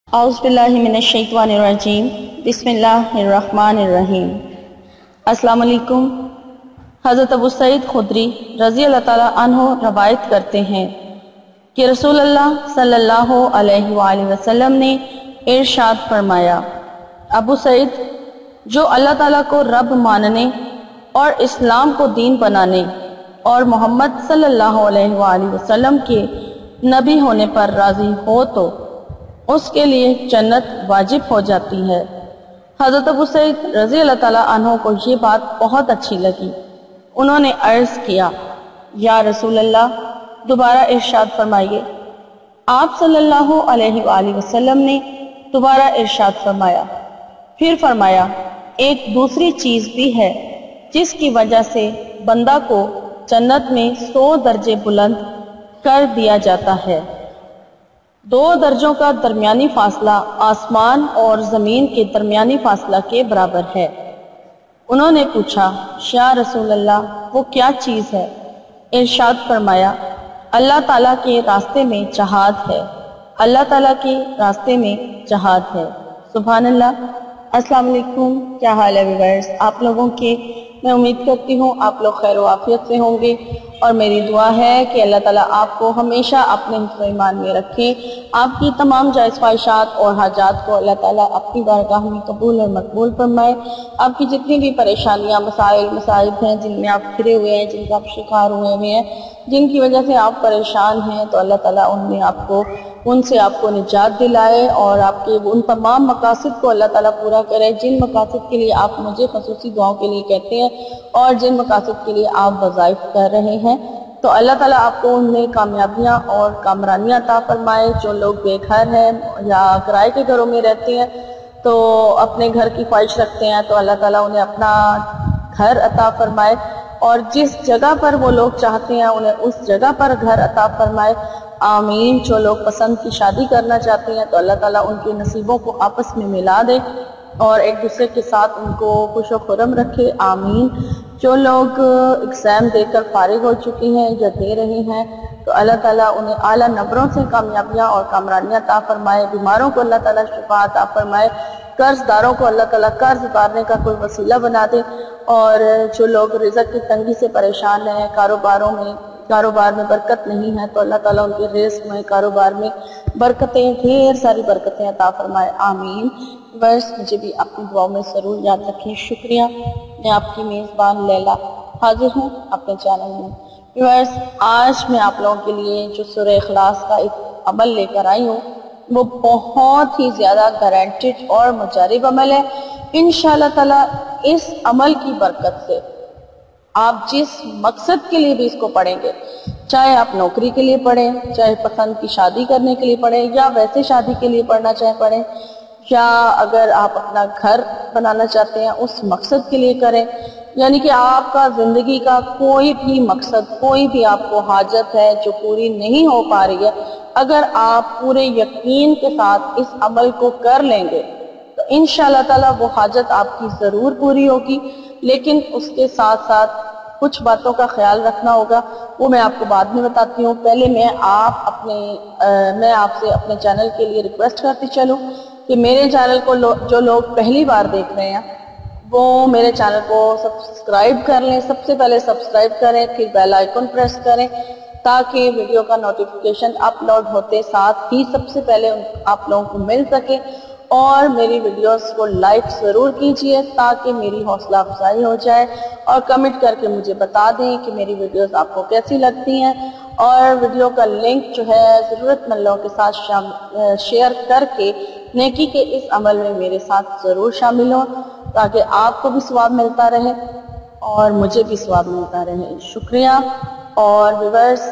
اعوذ باللہ من الشیطان الرجیم بسم اللہ الرحمن الرحیم۔ السلام علیکم۔ حضرت ابو سعید خدری رضی اللہ تعالیٰ عنہ روایت کرتے ہیں کہ رسول اللہ صلی اللہ علیہ وآلہ وسلم نے ارشاد فرمایا، ابو سعید، جو اللہ تعالیٰ کو رب ماننے اور اسلام کو دین بنانے اور محمد صلی اللہ علیہ وآلہ وسلم کے نبی ہونے پر راضی ہو تو اس کے لیے جنت واجب ہو جاتی ہے۔ حضرت ابو سعید رضی اللہ تعالیٰ عنہ کو یہ بات بہت اچھی لگی۔ انہوں نے عرض کیا، یا رسول اللہ، دوبارہ ارشاد فرمائیے۔ آپ صلی اللہ علیہ وآلہ وسلم نے دوبارہ ارشاد فرمایا، پھر فرمایا، ایک دوسری چیز بھی ہے جس کی وجہ سے بندہ کو جنت میں 100 درجے بلند کر دیا جاتا ہے۔ 2 درجوں کا درمیانی فاصلہ آسمان اور زمین کے درمیانی فاصلہ کے برابر ہے۔ انہوں نے پوچھا، یا رسول اللہ، وہ کیا چیز ہے؟ ارشاد فرمایا، اللہ تعالیٰ کے راستے میں جہاد ہے۔ اللہ تعالیٰ کے راستے میں جہاد ہے۔ سبحان اللہ۔ السلام علیکم، کیا حال ہے ویورز آپ لوگوں کے؟ میں امید کرتی ہوں آپ لوگ خیر و عافیت سے ہوں گے، اور میری دعا ہے کہ اللہ تعالیٰ آپ کو ہمیشہ اپنے حفظ و ایمان میں رکھیں۔ آپ کی تمام جائز خواہشات اور حاجات کو اللہ تعالیٰ اپنی بارگاہ میں قبول اور مقبول فرمائے۔ آپ کی جتنی بھی پریشانیاں، مسائل، مصائب ہیں جن میں آپ گھرے ہوئے ہیں، جن کا آپ شکار ہوئے ہیں، جن کی وجہ سے آپ پریشان ہیں، تو اللہ تعالیٰ ان سے آپ کو نجات دلائے، اور آپ کے ان تمام مقاصد کو اللہ تعالیٰ پورا کرے جن مقاصد کے لیے آپ مجھے خصوصی دعاؤں کے لیے کہتے ہیں، اور جن مقاصد کے لیے آپ وظائف کر رہے ہیں، تو اللہ تعالیٰ آپ کو ان میں کامیابیاں اور کامرانیاں عطا فرمائے۔ جو لوگ بے گھر ہیں یا کرائے کے گھروں میں رہتے ہیں، تو اپنے گھر کی خواہش رکھتے ہیں، تو اللہ تعالیٰ انہیں اپنا گھر عطا فرمائے، اور جس جگہ پر وہ لوگ چاہتے ہیں انہیں اس جگہ پر گھر عطا فرمائے۔ آمین۔ جو لوگ پسند کی شادی کرنا چاہتے ہیں، تو اللہ تعالیٰ ان کے نصیبوں کو آپس میں ملا دے اور ایک دوسرے کے ساتھ ان کو خوش و خرم رکھے۔ آمین۔ جو لوگ ایگزام دے کر فارغ ہو چکے ہیں یا دے رہے ہیں، تو اللہ تعالیٰ انہیں اعلیٰ نمبروں سے کامیابیاں اور کامرانیاں عطا فرمائے۔ بیماروں کو اللہ تعالیٰ شفا عطا فرمائے۔ قرض داروں کو اللہ تعالیٰ قرض اتارنے کا کوئی وسیلہ بنا دے، اور جو لوگ رزق کی تنگی سے پریشان ہیں، کاروبار میں برکت نہیں ہے، تو اللہ تعالیٰ ان کے رزق میں، کاروبار میں برکتیں، ڈھیر ساری برکتیں عطا فرمائے۔ آمین۔ بس مجھے بھی اپنی دعاؤں میں ضرور یاد رکھیں۔ شکریہ۔ میں آپ کی میزبان لیلا حاضر ہوں اپنے چینل میں۔ ویورز، آج میں آپ لوگوں کے لیے جو سورہ اخلاص کا ایک عمل لے کر آئی ہوں، وہ بہت ہی زیادہ گارنٹیڈ اور مجرب عمل ہے۔ انشاءاللہ تعالیٰ اس عمل کی برکت سے آپ جس مقصد کے لیے بھی اس کو پڑھیں گے، چاہے آپ نوکری کے لیے پڑھیں، چاہے پسند کی شادی کرنے کے لیے پڑھیں، یا ویسے شادی کے لیے پڑھنا چاہے پڑھیں، یا اگر آپ اپنا گھر بنانا چاہتے ہیں اس مقصد کے لیے کریں، یعنی کہ آپ کا زندگی کا کوئی بھی مقصد، کوئی بھی آپ کو حاجت ہے جو پوری نہیں ہو پا رہی ہے، اگر آپ پورے یقین کے ساتھ اس عمل کو کر لیں گے تو انشاءاللہ تعالیٰ وہ حاجت آپ کی ضرور پوری ہوگی۔ لیکن اس کے ساتھ ساتھ کچھ باتوں کا خیال رکھنا ہوگا، وہ میں آپ کو بعد میں بتاتی ہوں۔ پہلے میں آپ سے اپنے چینل کے لیے ریکویسٹ کرتی چلوں کہ میرے چینل کو جو لوگ پہلی بار دیکھ رہے ہیں، وہ میرے چینل کو سبسکرائب کر لیں۔ سب سے پہلے سبسکرائب کریں، پھر بیل آئیکن پریس کریں، تاکہ ویڈیو کا نوٹیفیکیشن اپلوڈ ہوتے ساتھ ہی سب سے پہلے آپ لوگوں کو مل سکے، اور میری ویڈیوز کو لائک ضرور کیجئے تاکہ میری حوصلہ افزائی ہو جائے، اور کمنٹ کر کے مجھے بتا دیں کہ میری ویڈیوز آپ کو کیسی لگتی ہیں، اور ویڈیو کا لنک جو ہے ضرورت مند لوگوں کے ساتھ شیئر کر کے نیکی کے اس عمل میں میرے ساتھ ضرور شامل ہوں، تاکہ آپ کو بھی ثواب ملتا رہے اور مجھے بھی ثواب ملتا رہے۔ شکریہ۔ اور ویورز،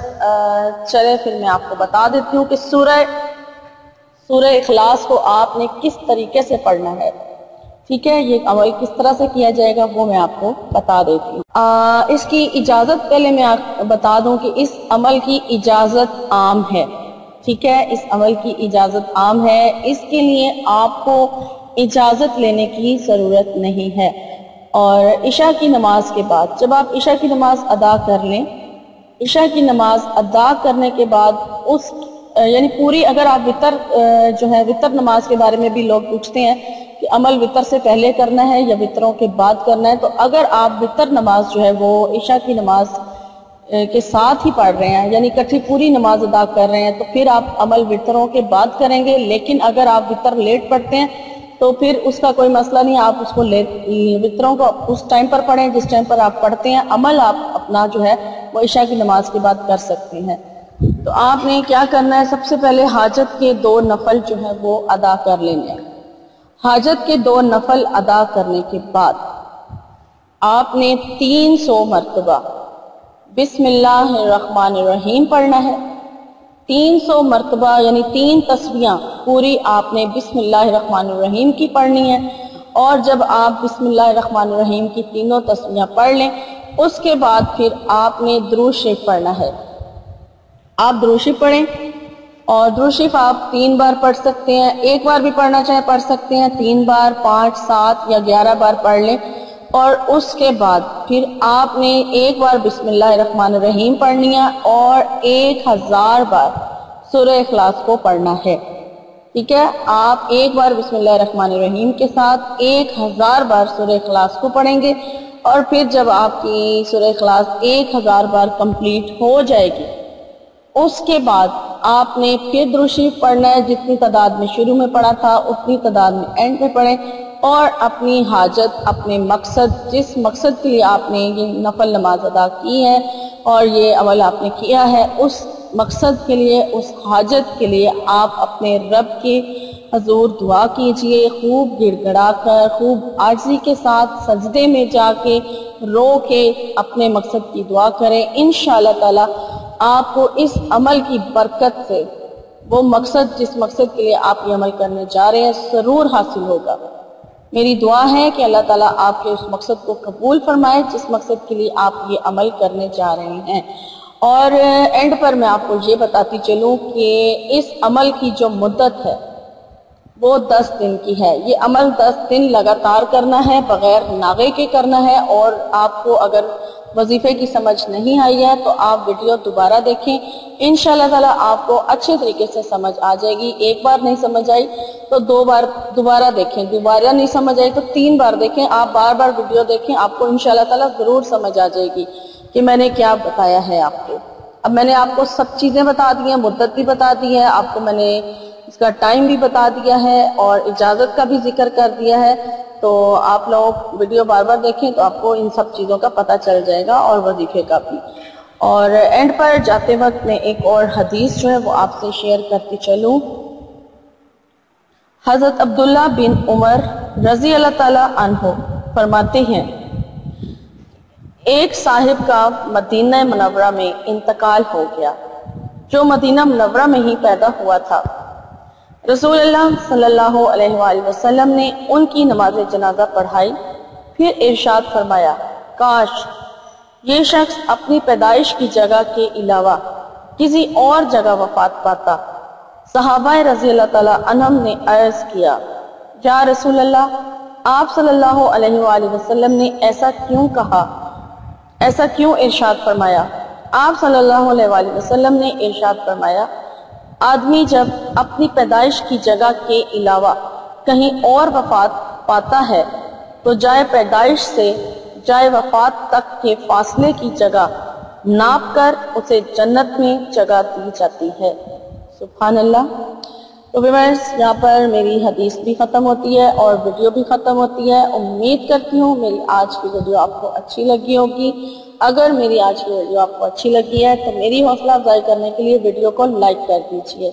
چلے پھر میں آپ کو بتا دیتی ہوں کہ سورہ اخلاص کو آپ نے کس طریقے سے پڑھنا ہے، ٹھیک ہے؟ یہ عمل کس طرح سے کیا جائے گا وہ میں آپ کو بتا دیتی ہوں۔ اس کی اجازت پہلے میں بتا دوں کہ اس عمل کی اجازت عام ہے، ٹھیک ہے؟ اس عمل کی اجازت عام ہے، اس کے لیے آپ کو اجازت لینے کی ضرورت نہیں ہے۔ اور عشاء کی نماز کے بعد، جب آپ عشاء کی نماز ادا کر لیں، عشاء کی نماز ادا کرنے کے بعد اس یعنی پوری اگر آپ وطر جو ہے وطر نماز کے بارے میں بھی لوگ پوچھتے ہیں کہ عمل وطر سے پہلے کرنا ہے یا وطروں کے بعد کرنا ہے، تو اگر آپ وطر نماز جو ہے وہ عشاء کی نماز کے ساتھ ہی پڑھ رہے ہیں، یعنی اکٹھی پوری نماز ادا کر رہے ہیں، تو پھر آپ عمل وطروں کے بعد کریں گے۔ لیکن اگر آپ وطر لیٹ پڑھتے ہیں تو پھر اس کا کوئی مسئلہ نہیں، آپ اس کو وطروں کو اس ٹائم پر پڑھیں جس ٹائم پر آپ پڑھتے ہیں، عمل آپ اپنا جو ہے وہ عشاء کی نماز کے بعد کر سکتے ہیں۔ تو آپ نے کیا کرنا ہے، سب سے پہلے حاجت کے 2 نفل جو ہے وہ ادا کر لینے۔ حاجت کے 2 نفل ادا کرنے کے بعد آپ نے 300 مرتبہ بسم اللہ الرحمن الرحیم پڑھنا ہے۔ 300 مرتبہ یعنی 3 تسبیحاں پوری آپ نے بسم اللہ الرحمن الرحیم کی پڑھنی ہے، اور جب آپ بسم اللہ الرحمن الرحیم کی تینوں تسبیحاں پڑھ لیں، اس کے بعد پھر آپ نے درود شریف پڑھنا ہے۔ آپ درود شریف پڑھیں، اور درود شریف آپ 3 بار پڑھ سکتے ہیں، 1 بار بھی پڑھنا چاہیں پڑھ سکتے ہیں، 3 بار، 5، 7 یا 11 بار پڑھ لیں، اور اس کے بعد پھر آپ نے 1 بار بسم اللہ الرحمن الرحیم پڑھنی ہے اور 1000 بار سورہ اخلاص کو پڑھنا ہے۔ ٹھیک ہے، آپ 1 بار بسم اللہ الرحمن الرحیم کے ساتھ 1000 بار سورہ اخلاص کو پڑھیں گے، اور پھر جب آپ کی سورہ اخلاص 1000 بار کمپلیٹ ہو جائے گی، اس کے بعد آپ نے پھر درود شریف پڑھنا ہے، جتنی تعداد میں شروع میں پڑھا تھا اتنی تعداد میں اینڈ میں پڑھیں، اور اپنی حاجت، اپنے مقصد، جس مقصد کے لیے آپ نے یہ نفل نماز ادا کی ہے اور یہ عمل آپ نے کیا ہے، اس مقصد کے لیے، اس حاجت کے لیے آپ اپنے رب کے حضور دعا کیجئے، خوب گڑ گڑا کر، خوب عاجزی کے ساتھ سجدے میں جا کے رو کے اپنے مقصد کی دعا کریں۔ انشاءاللہ تعالی آپ کو اس عمل کی برکت سے وہ مقصد، جس مقصد کے لیے آپ یہ عمل کرنے جا رہے ہیں، ضرور حاصل ہوگا۔ میری دعا ہے کہ اللہ تعالیٰ آپ کے اس مقصد کو قبول فرمائے جس مقصد کے لیے آپ یہ عمل کرنے جا رہے ہیں۔ اور اینڈ پر میں آپ کو یہ بتاتی چلوں کہ اس عمل کی جو مدت ہے وہ 10 دن کی ہے۔ یہ عمل 10 دن لگاتار کرنا ہے، بغیر ناغے کے کرنا ہے، اور آپ کو اگر وظیفے کی سمجھ نہیں آئی ہے تو آپ ویڈیو دوبارہ دیکھیں، انشاءاللہ تعالی آپ کو اچھے طریقے سے سمجھ آ جائے گی۔ 1 بار نہیں سمجھ آئی تو 2 بار دوبارہ دیکھیں، دوبارہ نہیں سمجھ آئی تو 3 بار دیکھیں، آپ بار بار ویڈیو دیکھیں، آپ کو انشاءاللہ تعالی ضرور سمجھ آ جائے گی کہ میں نے کیا بتایا ہے آپ کو۔ اب میں نے آپ کو سب چیزیں بتا دی ہیں، مدت بھی بتا دی ہے آپ کو، میں نے اس کا ٹائم بھی بتا دیا ہے اور اجازت کا بھی ذکر کر دیا ہے، تو آپ لوگ ویڈیو بار بار دیکھیں تو آپ کو ان سب چیزوں کا پتہ چل جائے گا، اور وظیفے کا بھی۔ اور اینڈ پر جاتے وقت میں ایک اور حدیث جو ہے وہ آپ سے شیئر کرتی چلوں۔ حضرت عبداللہ بن عمر رضی اللہ تعالی عنہ فرماتے ہیں، ایک صاحب کا مدینہ منورہ میں انتقال ہو گیا جو مدینہ منورہ میں ہی پیدا ہوا تھا۔ رسول اللہ صلی اللہ علیہ وآلہ وسلم نے ان کی نماز جنازہ پڑھائی، پھر ارشاد فرمایا، کاش یہ شخص اپنی پیدائش کی جگہ کے علاوہ کسی اور جگہ وفات پاتا۔ صحابہ رضی اللہ تعالیٰ عنہم نے عرض کیا، یا رسول اللہ، آپ صلی اللہ علیہ وآلہ وسلم نے ایسا کیوں کہا، ایسا کیوں ارشاد فرمایا؟ آپ صلی اللہ علیہ وآلہ وسلم نے ارشاد فرمایا، آدمی جب اپنی پیدائش کی جگہ کے علاوہ کہیں اور وفات پاتا ہے تو جائے پیدائش سے جائے وفات تک کے فاصلے کی جگہ ناپ کر اسے جنت میں جگہ دی جاتی ہے۔ سبحان اللہ۔ تو ویورز، یہاں پر میری حدیث بھی ختم ہوتی ہے اور ویڈیو بھی ختم ہوتی ہے۔ امید کرتی ہوں میری آج کی ویڈیو آپ کو اچھی لگی ہوگی۔ اگر میری آج کی ویڈیو آپ کو اچھی لگی ہے تو میری حوصلہ افزائی کرنے کے لیے ویڈیو کو لائک کر دیجئے،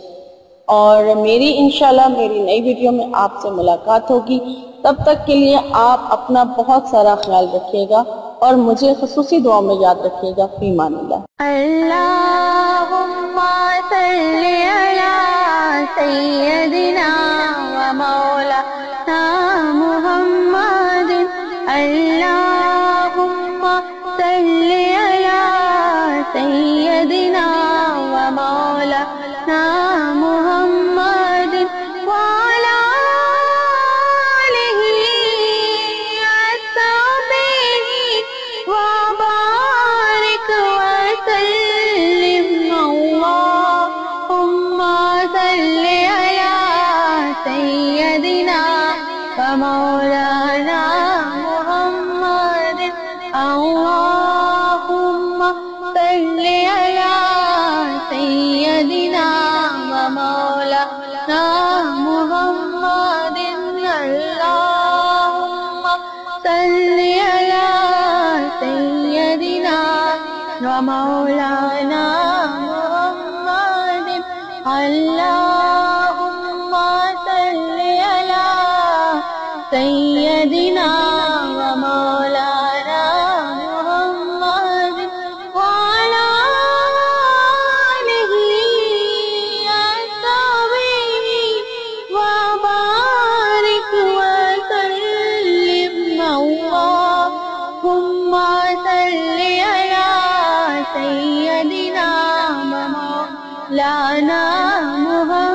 اور میری انشاءاللہ میری نئی ویڈیو میں آپ سے ملاقات ہوگی۔ تب تک کے لیے آپ اپنا بہت سارا خیال رکھیے گا اور مجھے خصوصی دعاؤں میں یاد رکھیے گا۔ فی امان اللہ۔ اللہم صلی علی سیدنا و مولانا محمد، اللہم صلی علی سیدنا و مولانا محمد وعلی آلہ وصحبہ وبارک وسلم۔ صل على سيدنا ومولانا محمد اللهم صل على سيدنا ومولانا محمد اللهم صل على سيدنا ومولانا محمد وعلى آله وصحبه وبارك وسلم اللهم صل على سيدنا ومولانا محمد